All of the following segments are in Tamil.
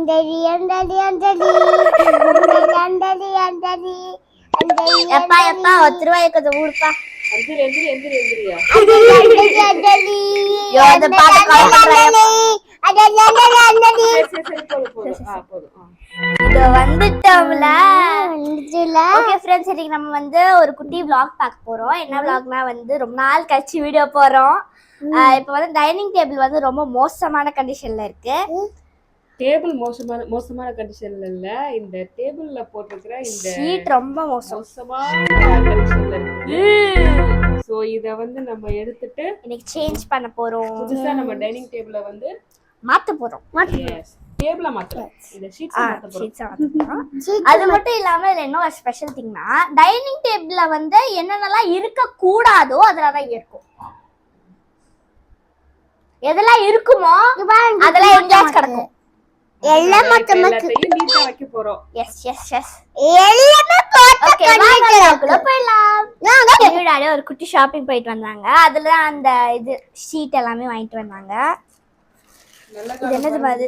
அந்தடி அந்தடி அந்தடி அந்தடி அந்தடி அந்தடி எப்பா எப்பா 10 ரூபாய்க்கு அது ஊர்ப்பா. அஞ்சலி அஞ்சலி அஞ்சலி அஞ்சலியா அந்தடி அந்தடி யோ அந்த பாட்டு கால் பண்றாங்க. அந்தடி அந்தடி அந்தடி சரி போதும் போதும். இது வந்துட்டோம்ல. வந்துல ஓகே फ्रेंड्स, இன்னைக்கு நம்ம வந்து ஒரு குட்டி vlog பார்க்க போறோம். என்ன vlogனா வந்து ரொம்ப நாள் கழிச்சு வீடியோ போறோம். இப்போ வந்து டைனிங் டேபிள் வந்து ரொம்ப மோசமான கண்டிஷன்ல இருக்கு. டேபிள் மோசமான கண்டிஷன்ல இல்ல, இந்த டேபிள்ல போட்டுக்கிற இந்த ஷீட் ரொம்ப மோசமான கண்டிஷன்ல இருக்கு. சோ இத வந்து நம்ம எடுத்துட்டு இன்னைக்கு சேஞ்ச் பண்ண போறோம். புதுசா நம்ம டைனிங் டேபிள வந்து மாத்த போறோம். டேபிள மாத்தலாம். இந்த ஷீட்ஸ் மாத்த போறோம். அது மட்டும் இல்லாம இதுல என்ன ஒரு ஸ்பெஷல் திங்னா, டைனிங் டேபிள்ல வந்து என்னென்னலாம் இருக்க கூடாதோ அதெல்லாம் தான் இருக்கும். எதெல்லாம் இருக்குமோ அதெல்லாம் எங்கேயாச்சும் கிடக்கும். எல்லாம் மொத்தமா நீட்டா வைக்க போறோம். எஸ் எல்லாமே போட்டு ஓகே, வாங்க போயிடலாம். வீடாலே ஒரு குட்டி ஷாப்பிங் போயிட்டு வந்தாங்க. அதுல அந்த இது ஷீட் எல்லாமே வாங்கிட்டு வந்தாங்க. இது என்னது மாதிரி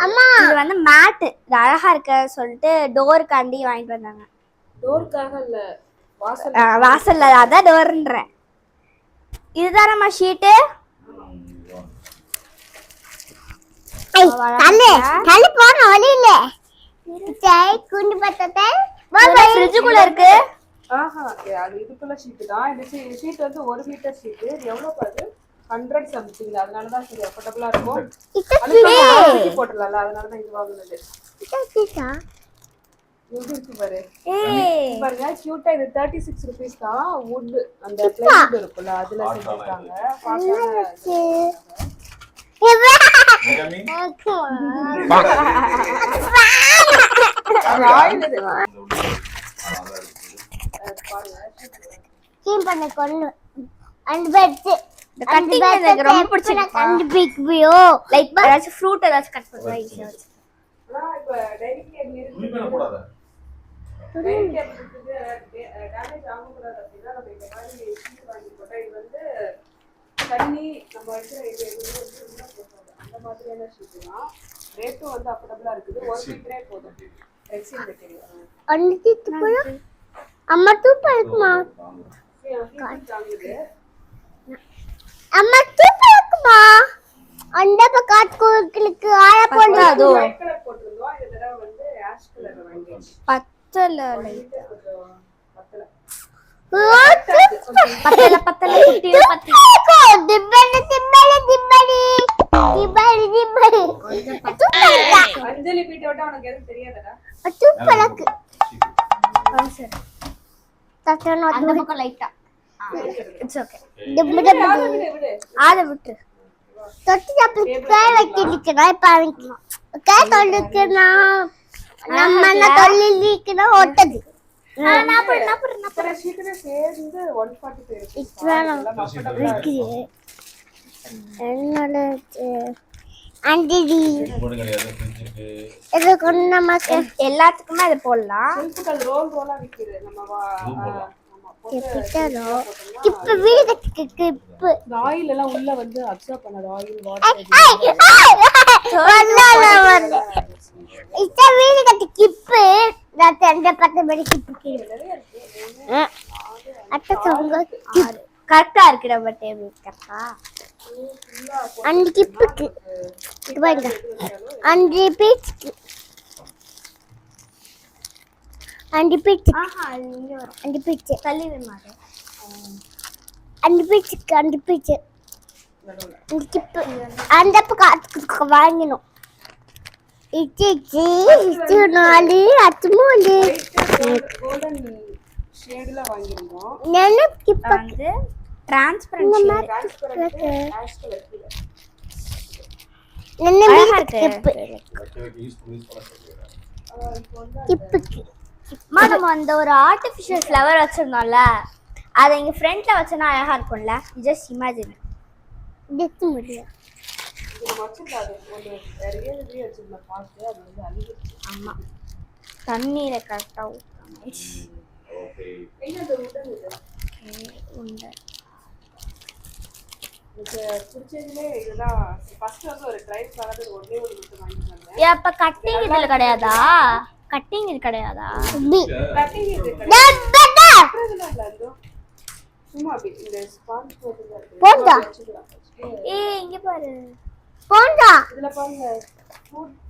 அம்மா இது வந்து மேட், இது அழகா இருக்க சொல்லிட்டு டோருக்காண்டி வாங்கிட்டு வந்தாங்க. டோர்க்காக இல்ல, வாசல்ல அதான் டோர்ன்றேன். இதுதான் நம்ம ஷீட்டு. தள்ளி போன வழி இல்ல குண்டு பத்தத்தை ஃப்ரிட்ஜுக்குள்ள இருக்கு. ஆஹா, அது இதுக்குள்ள ஷீட் தான். இந்த ஷீட் வந்து 1 மீட்டர் ஷீட். இது எவ்வளவு பாரு, 100 சம்திங். அதனால தான் சரி கம்ஃபர்ட்டபிளா இருக்கும். அதுக்கு போட்டுறலாம், அதனால தான் இது வாங்குனது. இது இருக்கு பாரு, பாருங்க கியூட்டா. இது 36 rupees தான். வுட் அந்த பிளைவுட் இருக்குல்ல அதுல செஞ்சிருக்காங்க. கட்டிங் எனக்கு ரொம்ப பிடிச்சிருக்கு. கண்டுபிடிப்பியோ லைக் ஏதாச்சும் ஃப்ரூட் ஏதாச்சும் கட் பண்ணுவா ஈஸியா வச்சு. இப்ப டைனிங் டேபிள் இருக்கு. டைனிங் டேபிள் வந்து டேமேஜ் ஆகக்கூடாது அப்படின்னா நம்ம இந்த மாதிரி ஷீட் வாங்கி போட்டா இது வந்து தண்ணி நம்ம வைக்கிற இது எதுவும் வந்து உள்ள போகாது. அந்த மாதிரியான ஷீட் தான். ரேட்டும் வந்து அஃபோர்டபுளா இருக்குது. 1 மீட்டரே போதும். Rexine material. அன்னிக்கு துப்புல அம்மா தூப்ப இருக்குமா? தாங்குது. அம்மா தூப்ப இருக்குமா? அந்த பக்காட் கோளுக்கு ஆயா போடுறதோ. ஒயிட் கலர் போட்டுறோம். இந்த தடவை வந்து ஆஷ் கலர் வாங்கிட்டேன். பத்தல லைட் பத்தல. பத்தல குட்டி பத்தி. அஞ்சலி பீட்டோட உனக்கு எதுவும் தெரியாதடா? தூப்பலக்கு. அந்த பக்கம் லைட்டா. It's okay. ஆத விட்டு. தொட்டி அப்படி கை வைக்கிறிக்கனா பாருங்க. கை தொல்லுக்கனா நம்ம தொல்லிக்கனா ஓட்டது. நான் போறேன். ஷீட்ல சேர்ந்து 145 இருக்கு. என்னோட அண்டிடி இது கொன்னமாக்க எல்லாத்துக்குமே அது போடலாம். செல்ஃபுகள் ரோல் ரோலா விக்குது. நம்ம கிப்பு வீடு கிப்பு ஆயில் எல்லாம் உள்ள வந்து அப்சர்வ் பண்ணது. ஆயில் வாட்டர் இத்த வீடு கட்டி கிப்பு நான் அந்த 10 மணி கிப்பு அட்ட சொங்க கரெக்டா இருக்கு நம்ம டேபிள் கரெக்டா. அந்த கிப்புக்கு இது பாருங்க. அந்த பீச்சுக்கு அந்த பீச்சு ஆஹா இங்க வரும். அந்த பீச்சு தள்ளி வேமாரு. அந்த பீச்சுக்கு அந்த பீச்சு அந்த கிப்பு அந்த பக்கம் வாங்கணும். இது நாலு அத்துமூலு கோல்டன் ஷேட்ல வாங்கிருந்தோம். நான் கிப்பு வந்து டிரான்ஸ்பரன்ட் ஆஷ் கலர் கீழ. என்ன கிப்பு கிப்புக்கு நம்ம அந்த ஒரு ஆர்டிஃபிஷியல் ஃப்ளவர் வச்சிருந்தோம்ல, அதை இங்க ஃப்ரண்ட்ல வச்சனா அழகா இருக்கும்ல. Just imagine. டெத்து முடியும். இது வச்சிருக்காது. ஒரு நிறைய இது வச்சிருந்த பாத்து அது வந்து அழிஞ்சிருச்சு. ஆமா, தண்ணீரை கரெக்டா ஊத்தணும். ஓகே. என்ன இது உடன் இது? உண்ட எனக்கு பிடிச்சதுலே இதுதான். ஃபர்ஸ்ட் வந்து ஒரு ட்ரைப் கலர் ஒண்ணே ஒன்று மட்டும் வாங்கிட்டு வந்தேன். அப்ப கட்டிங் இதுல கிடையாதா? கட்டிங் இது கிடையாதா? கட்டிங் இது கிடையாது. அப்புறம் இல்ல அது சும்மா அப்படி இந்த ஸ்பாஞ்ச் போண்டா. ஏய் இங்க பாரு. போண்டா. இதுல பாருங்க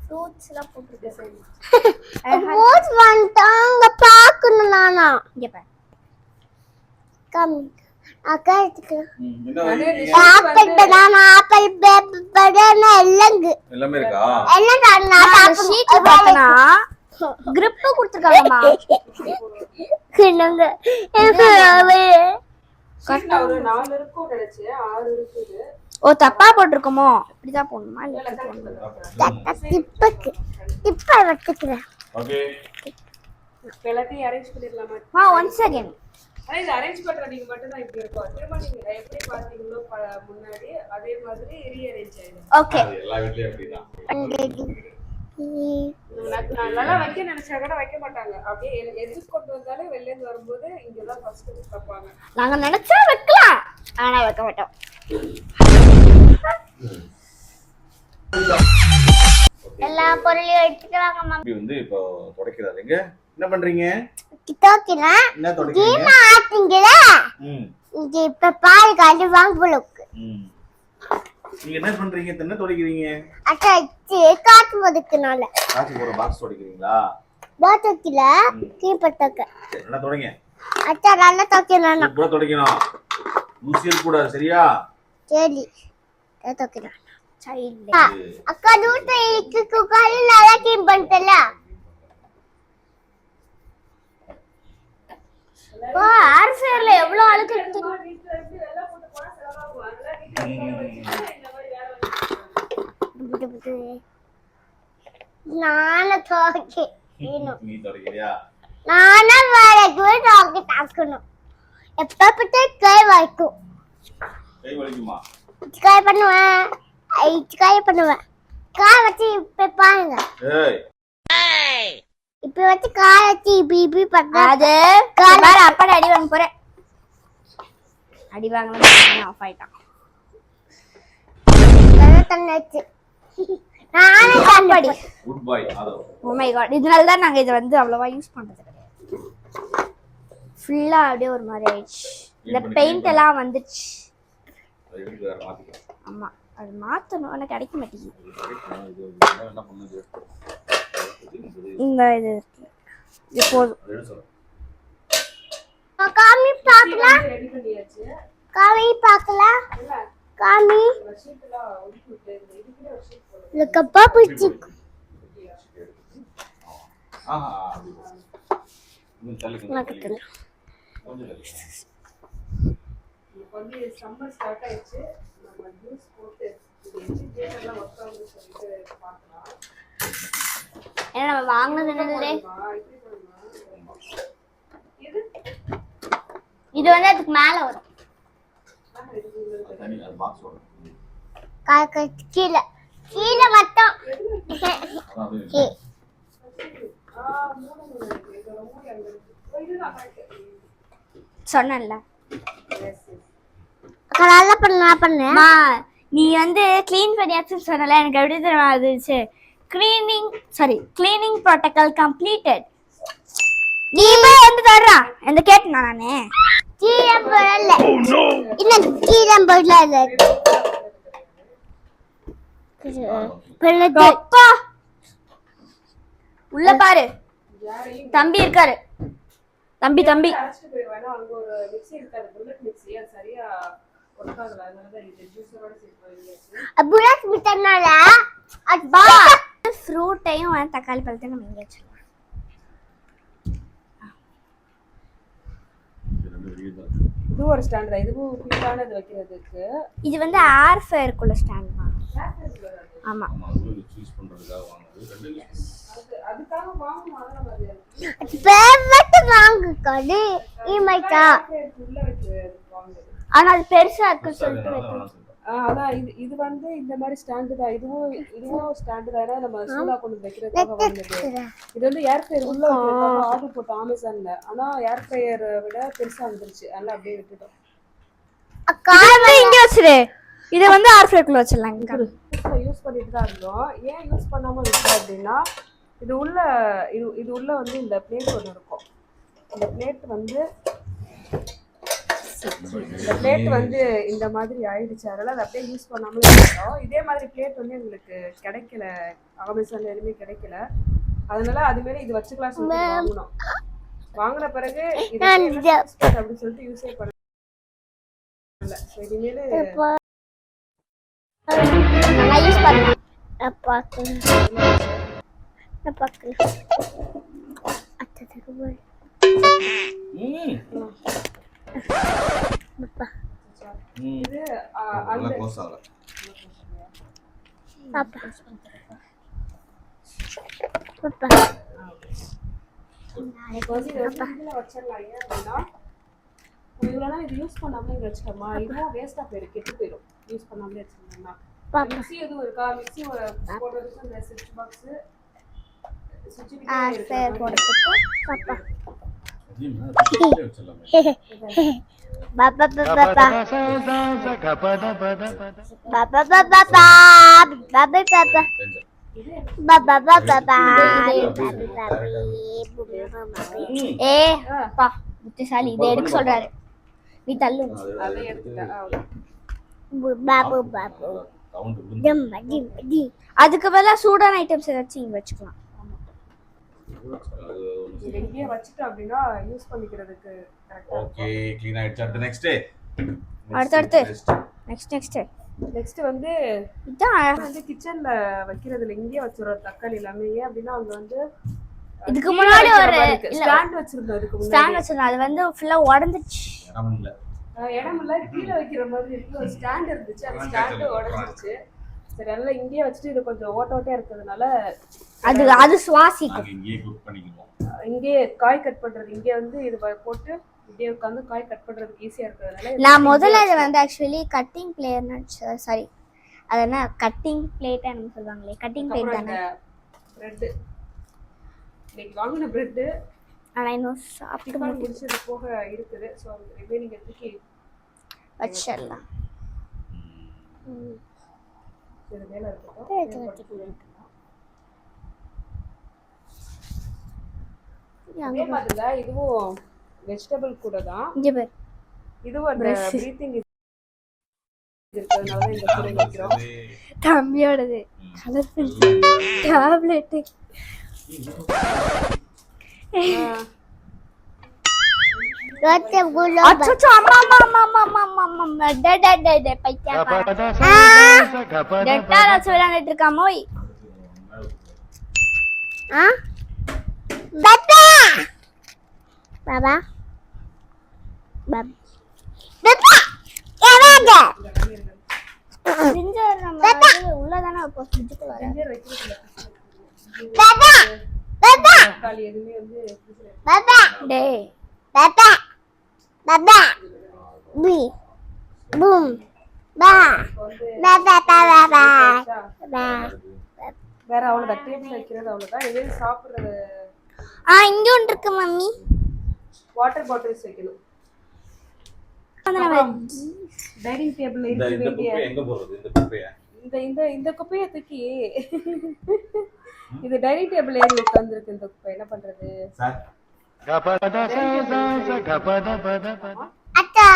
ஃப்ரூட்ஸ் எல்லாம் போட்டுருக்கு. ரோஸ் வந்துட்டாங்க பார்க்கணும் நானா. இங்க பாரு. கம் அக்கா எடுத்துக்கலாம். என்ன வாங்கிட்டீங்க? ஆப்பிள் பனானா ஆப்பிள் பனானா எல்லாமே இருக்கா? என்னடா அந்த ஷீட் பார்த்தனா grip கொடுத்திருக்காங்கம்மா. கிணங்க கரெக்ட்டா ஒரு 4 இருக்கும் நினைச்சேன். 6 இருக்குது. ஓ தப்பா போட்டுருக்கோமோ? இப்படிதான் போடணுமா? இல்ல டிப்பை வச்சுக்கிறேன். ஓகே. எல்லாத்தையும் அரேஞ்ச் பண்ணிடலாமா? One second. இது அரேஞ்ச் பண்ற நீங்க மட்டும் தான் இப்படி இருக்கும். திரும்ப நீங்க எப்படி பாத்தீங்களோ முன்னாடி அதே மாதிரி ரீஅரேஞ்ச் ஆயிடும். ஓகே. எல்லா வீட்லயும் அப்படிதான். நான் நல்லா வைக்க நினைச்சா கூட வைக்க மாட்டாங்க. அப்படியே எதுக்கு கொண்டு வந்தாலே வெளில இருந்து வரும்போது இங்கதான் ஃபர்ஸ்ட் வைப்பாங்க. நாங்க நினைச்சா வைக்கலாம், ஆனா வைக்க மாட்டோம். எல்லா பொருளையும் எடுத்துக்கலாங்கம்மா. இப்படி வந்து இப்போ துடைக்கிறாருங்க. என்ன பண்றீங்க? கிட்டோக்கினா என்ன துடைக்கிறீங்க? கீமா ஆட்டிங்களா? இங்க இப்ப பாரு கண்டு வாங்க போலுக்கு. நீங்க என்ன பண்றீங்க? என்ன துடைக்கிறீங்க? அட்டா இச்சு காட்டு போதுக்குனால. காசு போற பாக்ஸ் துடைக்கிறீங்களா? பாட்டுக்கில கீப்பட்டக்க. என்ன துடைங்க? அட்டா நல்லா தோக்கினானா. கூட துடைக்கணும். ஊசியல் கூட சரியா? சரி. தோக்கினா. சைல்ட். அக்கா தூட்ட இக்கு குகால நல்லா கீம் பண்ணிட்டல. வா ஏர் ஃபேர்ல எவ்வளவு அழுக்கு இருக்கு. வீட்ல எப்படி எல்லாம் போட்டு போனா செலவாகும். அதெல்லாம் வீட்ல வச்சிட்டு இந்த மாதிரி வேற நானே தோக்கி. நீ துடைக்கிறியா? நானே வேலைக்கு தோக்கி தாக்கணும். எப்ப பத்த கை வைக்கும். கை வலிக்குமா? கை பண்ணுவேன். கை பண்ணுவேன். காய் வச்சு இப்ப பாருங்க. ஏய் இப்ப வச்சு காய் வச்சு இப்படி பண்ண. அது பாரு அப்பா அடி வாங்க போறேன். அடி வாங்கலாம் ஆஃப் ஆயிட்டான். தண்ணி நானே காப்பாடி. குட் பை ஆதோ. ஓ மை காட், இதனால தான் நாங்க இத வந்து அவ்வளவா யூஸ் பண்றது கிடையாது. ஃபுல்லா அப்படியே ஒரு மாதிரி ஆயிடுச்சு. இந்த பெயிண்ட் எல்லாம் வந்துச்சு. அது எடுத்து வேற மாத்திக்கலாம். ஆமா அது மாத்தணும், ஆனா கிடைக்க மாட்டேங்குது. என்ன பண்ணுது? இந்த இது இருக்கு. இது போதும். காமி பார்க்கலாம். ரெடி பண்ணியாச்சு. காமி பார்க்கலாம். காமி ஷீட்லாம் ஒதுக்கி விட்டு இதுக்குள்ள ஒரு ஷீட் போடு. இந்த கப்பா பிடிச்சி. ஆஹா இன்னும் தள்ளிக்கு. இப்போ வந்து சம்மர் ஸ்டார்ட் ஆயிடுச்சு. நம்ம ஜூஸ் போட்டு இது எல்லாம் ஒர்க் ஆகுதுன்னு சொல்லிட்டு பார்க்கலாம். ஏன்னா நம்ம வாங்குனது என்னது? இப்படி பண்ணுமா? இது இது வந்து அதுக்கு மேல வரும். தண்ணி அது பாக்ஸ் வரும். கீழே கீழே மட்டும். அதாவது சொன்னேன்ல. நல்லா பண்ணு. அம்மா நீ வந்து க்ளீன் பண்ணியாச்சுன்னு சொன்னல, எனக்கு எப்படி தெரியுமா இருந்துச்சு? Cleaning protocol completed. நீ போய் வந்து தர்றா இந்த கேட்டேன் நானே. கீழே போடல. இன்னும் கீழே போடல. அப்பா உள்ள பாரு, தம்பி இருக்காரு. தம்பி அழைச்சிட்டு போயிடுவேன். அங்க ஒரு மிக்ஸி இருக்காது, புல்லட் மிக்ஸி. அது சரியா ஒர்க் ஆகல. அதனாலதான் இந்த ஜூஸரோட சேர்த்து வாங்கியாச்சு. புல்லட் மிட்டனால பா ஃப்ரூட்டையும் தக்காளி பழத்தையும் நம்ம இங்கே வச்சிடலாம். இது ஒரு ஸ்டாண்ட் தான். இதுவும் ஃபீலானது வைக்கிறதுக்கு. இது வந்து ஏர் ஃபேருக்குள்ள ஸ்டாண்ட் தான். ஆமா சூஸ் பண்றதுக்காக வாங்குது. அதுக்காக வாங்கணும். அதெல்லாம் மாதிரி பேவட் வாங்கு கடி ஈமைக்கா உள்ள வைக்கிறது வாங்குது. ஆனா அது பெருசா இருக்கு சொல்லிட்டு வைக்கணும். அதான் இது வந்து இந்த மாதிரி ஸ்டாண்டு தான். இதுவும் ஸ்டாண்டு தான். நம்ம சூடா கொண்டு வைக்கிறதுக்காக வாங்குது. இது வந்து ஏர் ஃப்ரையர் உள்ள வைக்கிறதுக்காக ஆர்டர் போட்டோம் அமேசான்ல. ஆனா ஏர் ஃப்ரையர் விட பெருசா வந்துருச்சு. அதனால அப்படியே விட்டுட்டோம். அக்கா இங்க வச்சிரு. இதை வந்து ஏர் ஃப்ரைக்குள்ள வச்சிடலாங்க. யூஸ் பண்ணிட்டு தான் இருந்தோம். ஏன் யூஸ் பண்ணாம விட்டோம் அப்படின்னா இது உள்ள வந்து இந்த பிளேட் ஒன்று இருக்கும். இந்த பிளேட் வந்து இந்த மாதிரி ஆயிடுச்சு. அதனால அதை அப்படியே யூஸ் பண்ணாமல் இருந்தோம். இதே மாதிரி பிளேட் வந்து எங்களுக்கு கிடைக்கல, அமேசான்ல எதுவுமே கிடைக்கல. அதனால அது மேலே இது வச்சுக்கலாம் சொல்லி வாங்கினோம். வாங்கின பிறகு இது அப்படின்னு சொல்லிட்டு யூஸே பண்ணல. இனிமேல் யூஸ் பண்ணலாம். இது வச்சிடலாம். ஏன் அப்படின்னா இவ்வளோ நாள் இது யூஸ் பண்ணாமலே இங்கே வச்சுட்டோமா, இதுவும் வேஸ்ட்டாக போயிடும், கெட்டு போயிடும் யூஸ் பண்ணாமலே வச்சுருந்தோம்னா. மிக்ஸி எதுவும் இருக்கா? மிக்ஸி போடுறதுக்கு இந்த ஸ்விட்ச் பாக்ஸு புத்திசாலி இதை எடுக்க சொல்றாரு. நீ தள்ளு. அதை எடுத்துட்டேன். அதுக்கு பதிலா சூடான ஐட்டம்ஸ் ஏதாச்சும் இங்க வச்சுக்கலாம். இங்கேயே வச்சுட்டோம் அப்படின்னா யூஸ் பண்ணிக்கிறதுக்கு ஓகே க்ளீன் ஆயிடுச்சு. அடுத்து நெக்ஸ்ட் வந்து இதான் வந்து கிச்சன்ல வைக்கிறதுல இங்கேயே வச்சிரோம் தக்காளி எல்லாமே. ஏன் அப்படின்னா அவங்க வந்து இதுக்கு முன்னாடி ஒரு ஸ்டாண்ட் வச்சிருந்தோம். இதுக்கு முன்னாடி ஸ்டாண்ட் வச்சிருந்தோம். அது வந்து ஃபுல்லா உடைஞ்சிருச்சு. இடம் இல்ல, கீழே வைக்கிற மாதிரி இருக்கு. ஒரு ஸ்டாண்ட் இருந்துச்சு, அந்த ஸ்டாண்ட் உடைஞ்சிருச்சு. சரி அதனால இங்கேயே வச்சுட்டு இது கொஞ்சம் ஓட்டையா இருக்கிறதுனால அது சுவாசிக்கும். இங்கேயே குக் பண்ணிக்குவோம். இங்கேயே காய் கட் பண்றது இங்கே வந்து இது போட்டு இப்படியே உட்காந்து காய் கட் பண்றதுக்கு ஈஸியா இருக்கிறதுனால நான் முதல்ல இது வந்து ஆக்சுவலி கட்டிங் பிளேட் சாரி அது என்ன கட்டிங் பிளேட் என்ன சொல்லுவாங்களே, கட்டிங் பிளேட் தானே. பிரெட் இன்னைக்கு வாங்கின பிரெட் ஆனா இன்னும் சாப்பிட்டு முடிச்சது போக இருக்குது. ஸோ ரிமைனிங் எடுத்துக்கி வச்சிடலாம். இது மேல இருக்கட்டும். அதே மாதிரி தான் இதுவும் வெஜிடபிள் கூட தான். இதுவும் அந்த பிரீத்திங் இருக்கிறதுனால இந்த கூட வைக்கிறோம். தம்பியோடது கலர்ஃபுல் டேப்லெட். அச்சோ அம்மா அம்மா அம்மா அம்மா அம்மா அம்மா டே பைத்தியா டெட்டால சொல்லிட்டு இருக்காமோய். பாபா பாபா பாபா எவாங்க ஜிஞ்சர் நம்ம உள்ள தான அப்போ ஃப்ரிட்ஜுக்குள்ள ஜிஞ்சர் வைக்கிறதுல பாபா பாபா காலி எதுமே வந்து பாபா டே பாபா பாபா பி பூம் பா பாபா பாபா பா வேற அவ்வளவுதான். டேபிள் வைக்கிறது அவ்வளவுதான். இதே சாப்பிடுறது இங்க ஒன்று இருக்கு மம்மி. வாட்டர் பாட்டில்ஸ் வைக்கணும். டைனிங் டேபிள் இந்த இருக்க வேண்டிய எங்க போறது இந்த குப்பைய இந்த குப்பையை தூக்கி இது டைனிங் டேபிள் ஏறி உட்கார்ந்துருக்கு. இந்த குப்பை என்ன பண்றது சார்? அத்தா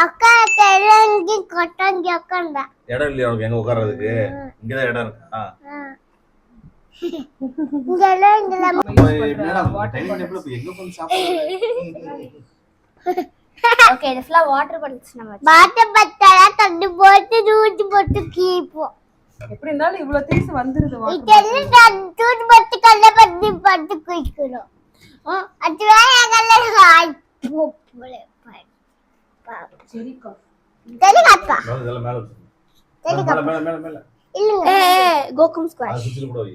அக்கா தெலங்கி கொட்டங்கி உட்கார்ந்தா இடம் இல்லையா உனக்கு எங்க உட்கார்றதுக்கு? இங்கதான் இடம் இருக்கா? இங்கெல்லாம் இங்கெல்லாம் எங்க போய் சாப்பிடுறது? ஓகே இது ஃபுல்லா வாட்டர் பாட்டில்ஸ் நம்ம வாட்டர் பத்தல தண்ணி போட்டு தூசி போட்டு கீப்போம். எப்படி இருந்தாலும் இவ்வளவு திங்ஸ் வந்துருது. இதெல்லாம் தூசி போட்டு கல்ல பத்தி போட்டு குடிக்கணும். அது வேற ஹாய் போப்ளே பை சரிக்கா தெரியலப்பா மேல மேல தெரியல மேல மேல மேல இல்லங்க கோகம் ஸ்குவாஷ் சுத்தில கூட வை.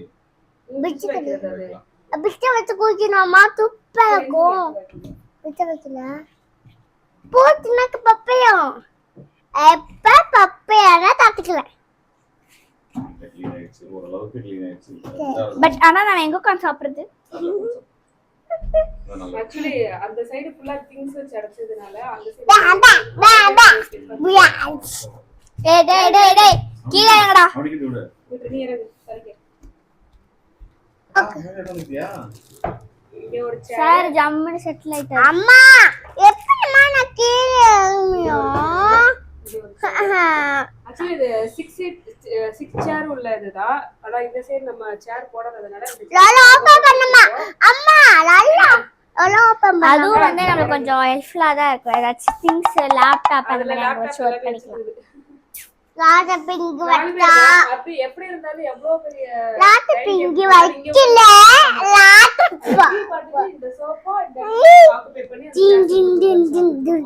பிஸ்கட் வச்சு குடிக்கணுமா? துப்பா இருக்கும். பிஸ்கட் வச்சுல போட்டுனாக்கு பப்பையும் எப்ப பப்பையானா தாத்துக்கலாம். க்ளீன் ஆயிடுச்சு, ஓரளவுக்கு க்ளீன் ஆயிடுச்சு. பட் ஆனா நான் எங்க உட்கார்ந்து சாப்பிடுறது? ஆக்சுவலி அந்த சைடு ஃபுல்லா திங்ஸ் வச்சு அடைச்சதுனால அந்த பா பா பா டேய் டேய் டேய் டேய் கீழே இறங்கடா. அப்படி கிட்ட விடு. நீ இறங்கு சரிங்க. மேல வந்துட்டியா? இங்க ஒரு chair. சார் ஜம்முன்னு செட்டில் ஆயிட்டாரு. அம்மா எப்படிமா நான் கீழே இறங்கணும்? ஆக்சுவலி இது 6 சேர் உள்ள இதுதான். அதான் இந்த சைடு நம்ம சேர் போடாததுனால லாலா ஓபன் பண்ணுமா அம்மா லாலா ஓபன் பண்ணு. அதுவும் வந்து நமக்கு கொஞ்சம் ஹெல்ப்ஃபுல்லா தான் இருக்கும். ஏதாச்சும் திங்ஸ் லேப்டாப் அந்த அதுல மாதிரி அங்க வச்சு ஒர்க் லேப்டாப் பண்ணிக்கலாம். லாலா பிங்கு வச்சா அப்படி எப்படி இருந்தாலும் எவ்வளவு பெரிய லாலா பிங்கு வைக்கல லாலா இந்த சோஃபா இந்த ஆக்குபை பண்ணி டிங் டிங் டிங் டிங் டிங்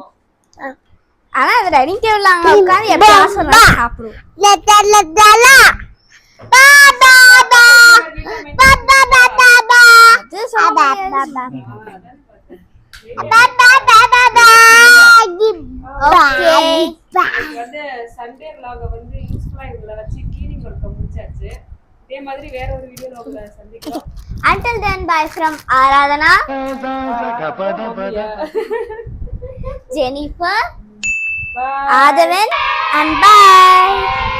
ஆனா அந்த டைனிங் டேபிள்ல அங்க உட்கார்ந்து எப்படி சொன்னா சாப்பிடுவோம். லதா லதா பா பா பா பா பா பா பா பா அது சொல்ல பா முடியாது. பா பா பா பா பா பா ஓகே வந்து சண்டே vlog வந்து யூஸ்ஃபுல்லா இதுல வச்சு கிளீனிங் ஒர்க் முடிச்சாச்சு. இதே மாதிரி வேற ஒரு வீடியோல உங்களை சந்திக்கலாம். until then bye from Aradhana, Jennifer, Bye. Aadhavan and bye.